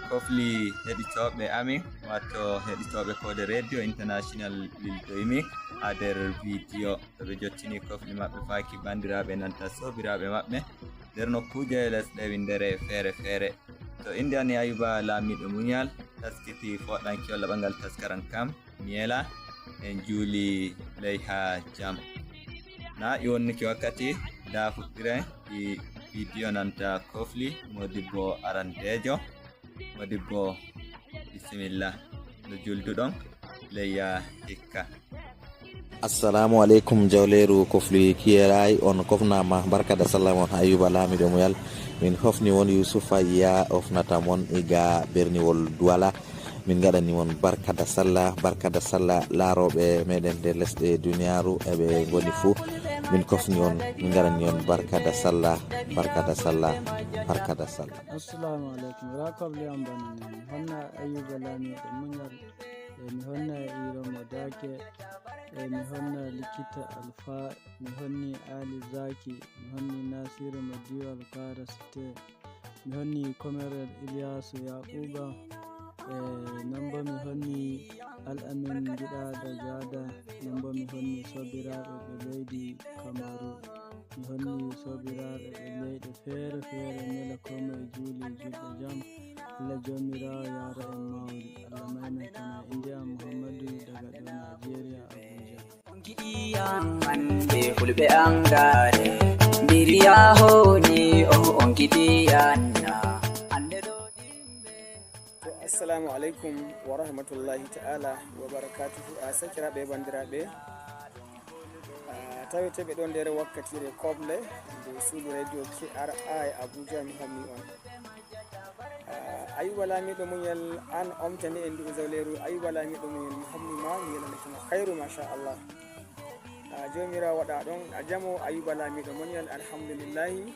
kofli heɗitoɓe amin wato heɗitoɓe Kode radio international lildoymi ha nder vidiyo to ɓe jottini kofli maɓɓe faki bandiraɓe nanta sobiraɓe maɓɓe nder nokkuje lesɗe windere feere feere. to inde ani Ayuba Lamiɗo Munyal taskiti foɗanki walla ɓangal taskaran kam miyela en juuli leyha jam na wonniki wakkati da fuɗɗire ɗi vidiyo nanta kofli modibbo arandejo modibbo bisimillah no julduɗon leyya hikka. assalamu alaikum jawleru kofli kiyeray on kofnama barka da sallam on Ayuba Lamiɗo Munyal min hofni won Yusufa ya ofnata mon iga berniwol Douala min gaɗani mon barka da sallah laaroɓe meɗen nder lesɗe duniyaru eɓe goni fuu min kofni on min gaɗani on barka da sallah. assalamu alaikum rakoble on banane honna Ayuba Lamiɗo Munyal mi honna Iromo Dake mi honna Likita Alfa mi honni Ali Zaki mi honni Nasiru Madiwal Kara Site mi honni Komerel Ilyasu Yaquba namba mi honni Al-Amin Giɗaɗo Jada namba mi honni sobiraɓe ɓe leydi Kamaru mi honni sobiraɓe ɓe leyɗe feere feere mela komoye juuli julɗo jam. Allah jomirawo yara en mawri Allah maymen kana inde am Muhammadu daga ɗo Nigeria Abuja. Hande fulɓe angare mbiriya honi on giɗiyanna. Assalamu alaikum wa rahmatullahi ta'ala wa barakatuhu. a sakiraɓe bandiraɓe taweteɓe ɗon nder wakkatire koble dow suudu radio KRI Abuja mi homni on. Ayuba Lamiɗo Munyal an omtani en nduɓe zawleru Ayuba Lamiɗo Munyal mi homnima mi yelanakima khairu machallah. Jomirawo waɗa ɗon a jamo Ayuba Lamiɗo Munyal alhamdulillahi.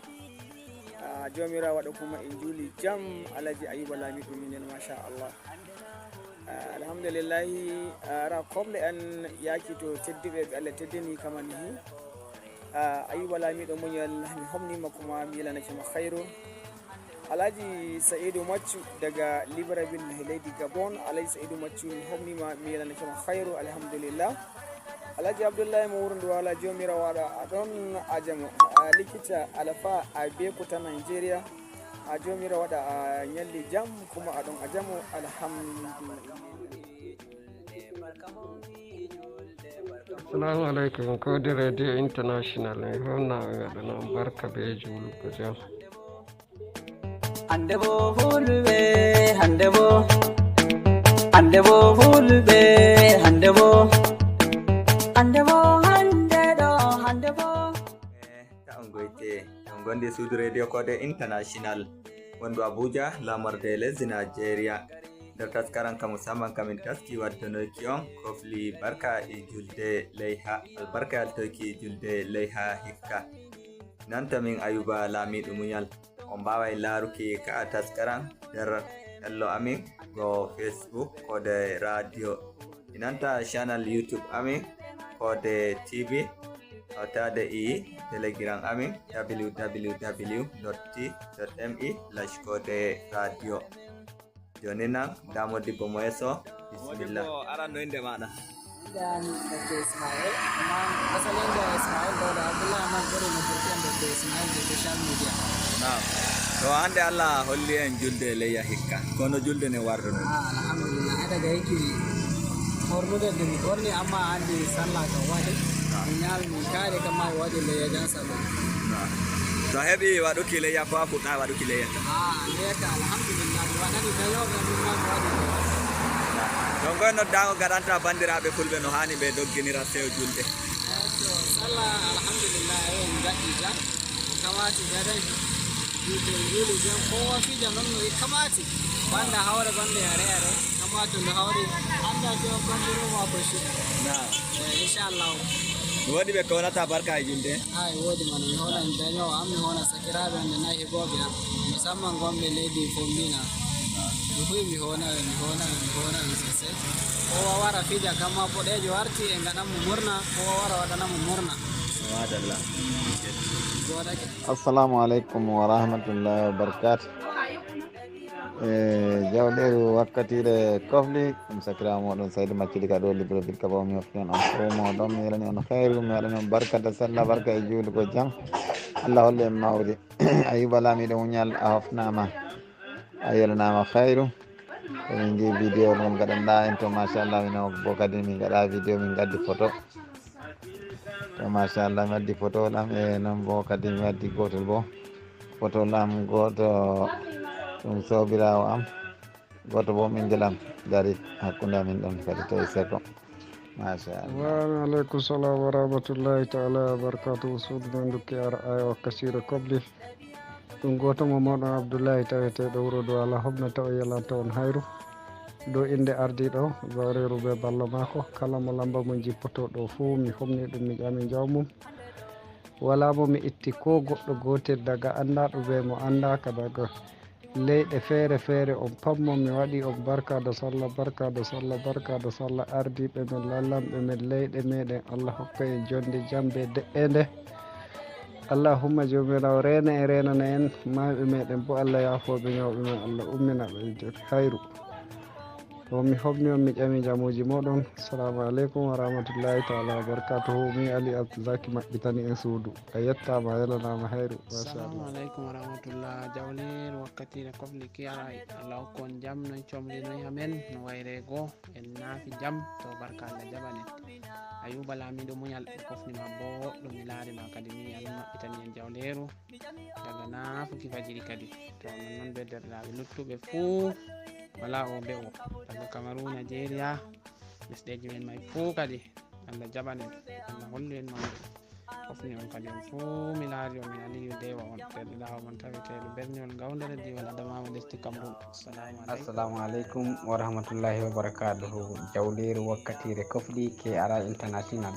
Jomirawo waɗa kuma en juuli jam Alaji Ayuba Lamiɗo Munyal machallah. alhamdulillahi ra koble an yaki to tedduɓe ɓe Allah teddini kamanihi. Ayuba Lamiɗo Munyal mi homnima kuma mi yelanakima khairu. Alaji Sa'idu Maccu daga Libreville leydi Gabon. Alaji Sa'idu Maccu mi homnima mi yelanakima khairu alhamdulillah. Alaji Abdullahi mo wuro Douala jomirawo waɗa aɗon ajamo Likita Alfa a Bekuta Nigeria a jomirawo waɗa a nyalli jam kuma aɗon ajamo alhamdulillah. assalamu alaikum Kode radio international mi honna gaɗana barka be juulugo jam. hande bo fulɓe hande bo hande bo fulɓe hande bo hande bo hande ɗo hande bo ta on goyte on gonde suudu radio kode international wondu abuja lamorde lesdi nigeria nder taskaran ka musamman kamin taski waddanoki on kofli barka e julde leyha albarka yaltoki julde leyha hikka nanta min ayuba lamiɗo muñal on mbawai laruki ka taskaran nder hello amin go facebook kode radio inanta channel youtube amin kode tv hawtade telegram amin www.t.me/kode radio joni nan damo dibbo mo yeso bismillah aran no inde maɗa dan Dr. Ismail amma asalin da Ismail da Abdullah man gori na Turkiyan Dr. Ismail da social media na'am to hande Allah holli en julde leyya hikka kono julde ne wardo non alhamdulillah daga yake hornude din gorni amma andi sallah ka wadi nyal mi kare kama wadi leyya jan sallah to heɓi waɗuki leyya ko fuɗɗa waɗuki leyya leyya alhamdulillah waɗani dayo ga min ma wadi don goy noddago gaɗanta bandiraɓe fulɓe no hani ɓe dogginira sew julde sallah alhamdulillah en gaɗɗi jam kamati gaɗen julde juli jam kowa fija non no kamati banda hawre bande yare yare kamati no hawre anda ko bandiro ma ko shi inshallah wodi ɓe kawnata barka e julde ay wodi man mi hola en daño am mi hona sakiraɓe ande nayi heɓoɓe am musamman gomɓe leydi fombina mi hona sosai kowa wara fija kama boɗejo warti e gaɗanmo murna kowa wara waɗanamo murna wadalla assalamu aleykum wa rahmatullahi wa barakatu jawɗeru wakkatire kofli ɗum sakirawo moɗon saydi maccidi ka ɗo libreville kaba mi hofti on on fo moɗon mi waɗani on hayru mi waɗani on barkata sallah barka e juulugo jam allah holle en mawde ayuba lamiɗo muñal a hofnama a yelanama hayru emin jii vidéo mon gaɗanɗa en to machallah mino bo kadi min gaɗa vidéo min gaddi photo to machallah mi waddi photo lam e noon bo kadi mi waddi gotol bo photo lam goto ɗum sobirawo am goto bo min gelam dari hakkude amin ɗon kadi to e seko machallah waaleykum salam wa rahmatullahi taala wa barakatuhu suudu men dukki ara aya wakkasire kobli ɗum goto mo moɗon abdoullahi taweteɗo wuro do ala hobnata o yalanta on hayru dow inde ardiɗo zawreru ɓe balla mako kala mo lamba mo jippoto ɗo fuu mi homni ɗum mi ƴami jawmum wala mo mi itti ko goɗɗo gotel daga andaɗo ɓe mo andaka daga leyɗe feere feere on pammo mi waɗi on barkado sallah barkado sallah barkado sallah ardiɓe men lallamɓe men leyɗe meɗen allah hokka en jonde jambe de'ende allahumma jomirawo rena e renana en mawɓe meɗen bo allah yafoɓe ñawɓe men allah umminaɓe hayru o mi hofni on mi ƴami jamuji moɗon assalamu aleykum wa rahmatullahi taala wa barakatuhu mi ali abdouzaki maɓɓitani en suudu a yettama yelanama hayru assalamu aleykum wa rahmatullah jawlir wakkatire kofli kiyaray allah hokkon jaam noy comlinoy amen no wayre goo en naafi jaam to barka allah jaɓanen ayuba lamiɗo muñal ɓe kofnima boɗɗo mi laarima kadi mi amin maɓɓitani en jawleru daga naafuki fajiri kadi to nonnoon ɓe derɗiraɓe luttuɓe fuu wala o be o daga cameroun nigeria lesɗeji men may fuu kadi allah jaɓanen allah hollu en mawɓe hofni on kadi on fuu mi laari on min aliyu dewa on derɗirawo mon taweteɗo berniwol gawdere diwal adamawa lesdi cameroun assalamu aleykum wa rahmatullahi wa barakatuhu jawleru wakkatire kofɗi ke ara international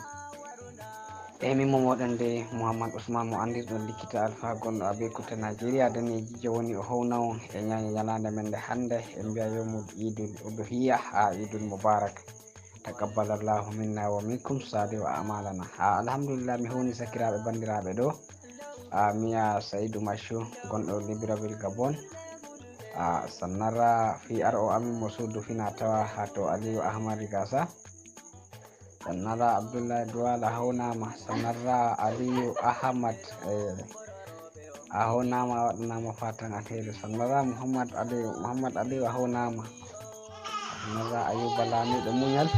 emi momoɗon de mouhammad ousmane mo andirɗon likkita alpha gonɗo abekuta nigeria daneji jowoni o hownawo e ñalade men nde hande e mbiya yomud idul uduhiya ha idul moubarak takabbalallahu minna wa minkum sadi wa amalana alhamdulillah mi howni sakiraɓe bandiraɓe ɗo miya saydou macho gonɗo libreville gabon sannara fi ar o amin mo suudu fina tawa ha to aliyu ahmad rigasa sannara abdoullahi douala hawnama sannara aliyu ahmad a hawnama waɗanama fatan alheri sannara mouhammad aliyu a hawnama sannara ayuba lamiɗo muñal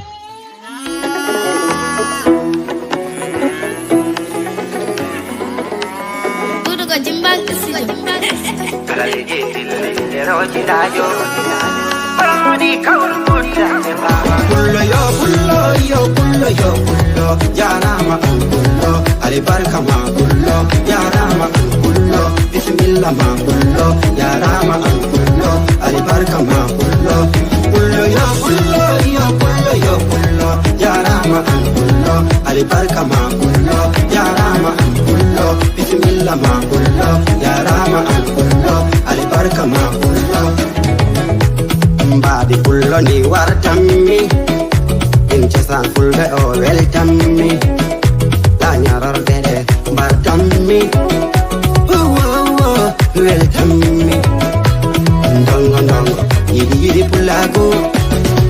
Udugo jimbang alal jetille deroji dajo Paramani kawul kutane baba Pullo yo pullo yo pullo yo pullo Yarama pullo Ali barka ma pullo Yarama pullo Bismillah ma pullo Yarama pullo Ali barka ma pullo Pullo yo pullo yo pullo yo pullo Yarama pullo Ali barka ma pullo Yarama pullo Bismillah ma pullo Yarama pullo Ali barka ma pullo Babi pullo ni wartammi In cesan fulbe o weltammi La nyarorde de bartammi Weltammi Ndongo ndongo Yidi yidi pulagu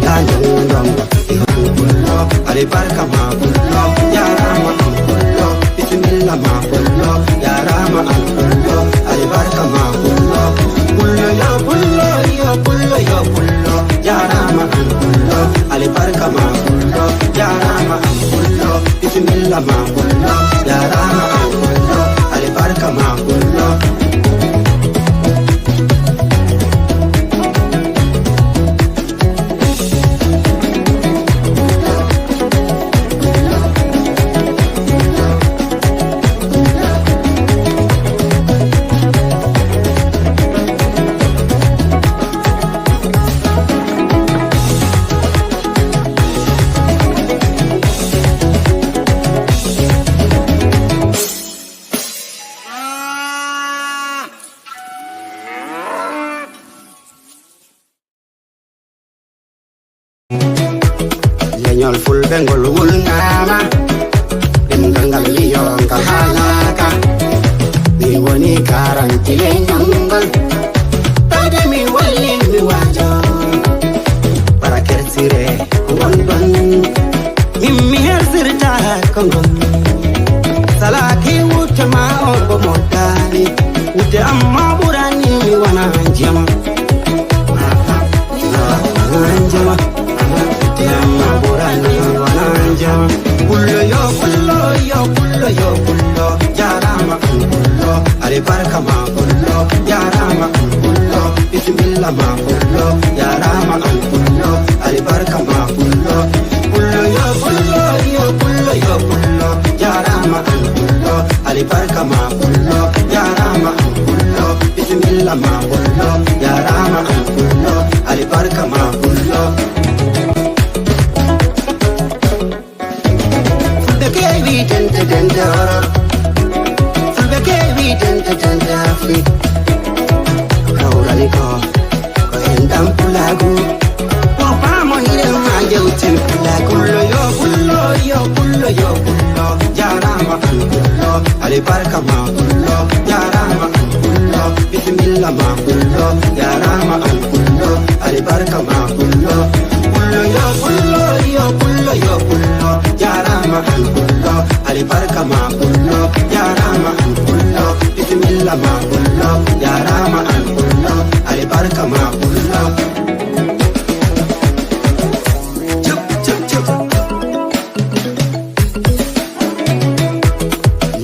La ndongo ndongo Ihon pullo Ali barka ma pullo Yarama pullo Bismillah ma pullo Yarama pullo Ali barka ma pullo Pullo ya pullo ya pullo ya pullo Yarama pullo Ali barka ma pullo Yarama pullo Bismillah ma pullo Yarama pullo Ali barka ma pullo Leñol fulbe ngol wul ngama Demgal liyo ngal halaka Mi woni garanti leñol Tade mi walli mi wajo Para kersire ngondon Mimmi hersirta kongon Salaki wutama obo modani Wute amma burani mi wana jama Anjama Yamma burani wananja Pullo yo pullo yo pullo yo pullo Yarama pullo Ali barka ma pullo Yarama pullo Bismillah ma pullo Yarama pullo Ali barka ma pullo Pullo yo pullo yo pullo yo pullo Yarama pullo Ali barka ma pullo Yarama pullo Bismillah ma pullo Yarama pullo Ali barka ma pullo Baby, tenta tenta, baby, tenta tenta, free. Ahora ni ko endam pulagu, papa mo ni dem ayo tin pulagu. Pullo yo pullo yo pullo yo pullo, yarama pullo, ali barka ma pullo, yarama pullo, bismillah ma pullo, yarama pullo, ali barka ma pullo. Pullo yo pullo yo pullo yo pullo, yarama pullo, ali barka ma pullo, yarama pullo, bismillah ma pullo, yarama pullo, ali barka ma pullo. Chup chup chup.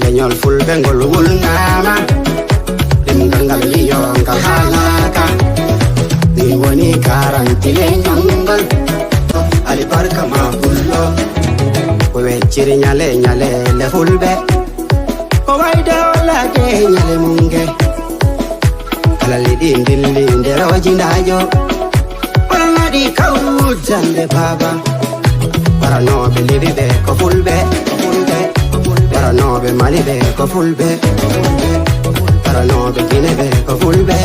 Leñol fulbe ngol wul ngama, demgal liyo ngal halaka. Ni woni garanti leñol Ali barka ma pullo Ko wecciri nyale nyale le fulbe Ko wayde wala de nyale munge Kala lidi ndilli nderoji ndajo Wala di kawru jande baba Paranobe libibe ko fulbe Paranobe malibe ko fulbe Paranobe kinebe ko fulbe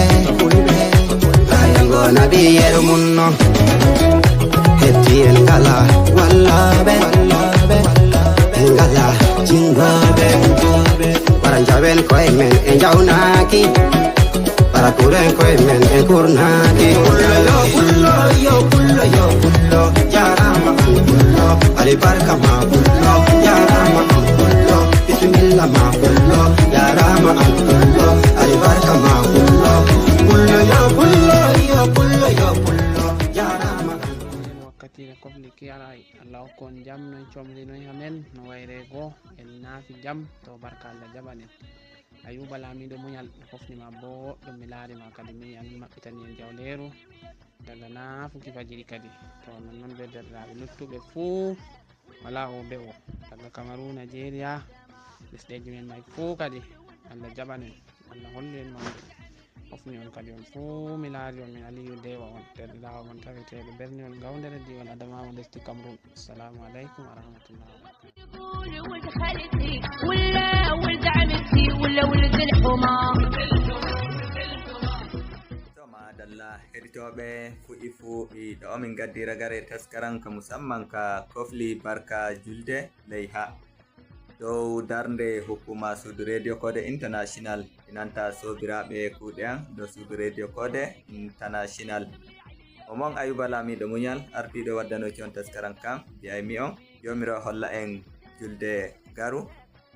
Ayango nabi yeru munno Heti ngala wallabe ngala jingabe para jaben ko men enjaunaki para kuren ko men enkurnaki pullo yo pullo yo pullo yo pullo yarama pullo ali barka ma pullo yarama pullo bismillah ma pullo yarama pullo ali barka ma pullo pullo yo pullo yo pullo yo pullo yarama wakkatire kofli kiyaray allah hokkon jam noy comli noy hamen no wayre go en naafi jam to barka allah jaɓanen Ayuba Lamiɗo muñal hofnima boɗɗum mi laarima kadi mi an maɓɓitani en jawleeru daga nafuki fajiri kadi to nonnoon be derɗiraɓe luttuɓe fuu wala o be o daga Cameroun Nigeria lesɗeji men may fuu kadi Allah jaɓanen Allah holli en mawɗo hofni on kadi on fuu mi laari on min Aliyu Dewa on derɗirawo mon taweteɗo berniwol gawdere diwol Adamawa lesdi Cameroun. Assalamu aleykum wa rahmatullah ولد خالتي ولا ولد عمتي ولا ولد الحمار madalla heɗitoɓe fuɗi fuuɓi ɗo min gaddi ragare taskaran ka musamman ka kofli barka julde leyha dow darnde hukuma suudu radio code international inanta sobiraɓe kuuɗe an dow suudu radio code international omon Ayuba Lamiɗo muñal ardiɗo waddanoki on taskaran kam mbiyaymi on jomiro holla en julde garu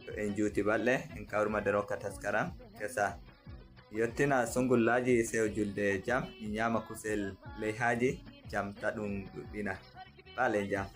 to en juuti balɗe en kawruma de rokka taskaran kesa yettina songullaji sew julde jam mi nyama kusel leyhaji jam taɗum ɗuɗɗina ɓaale jam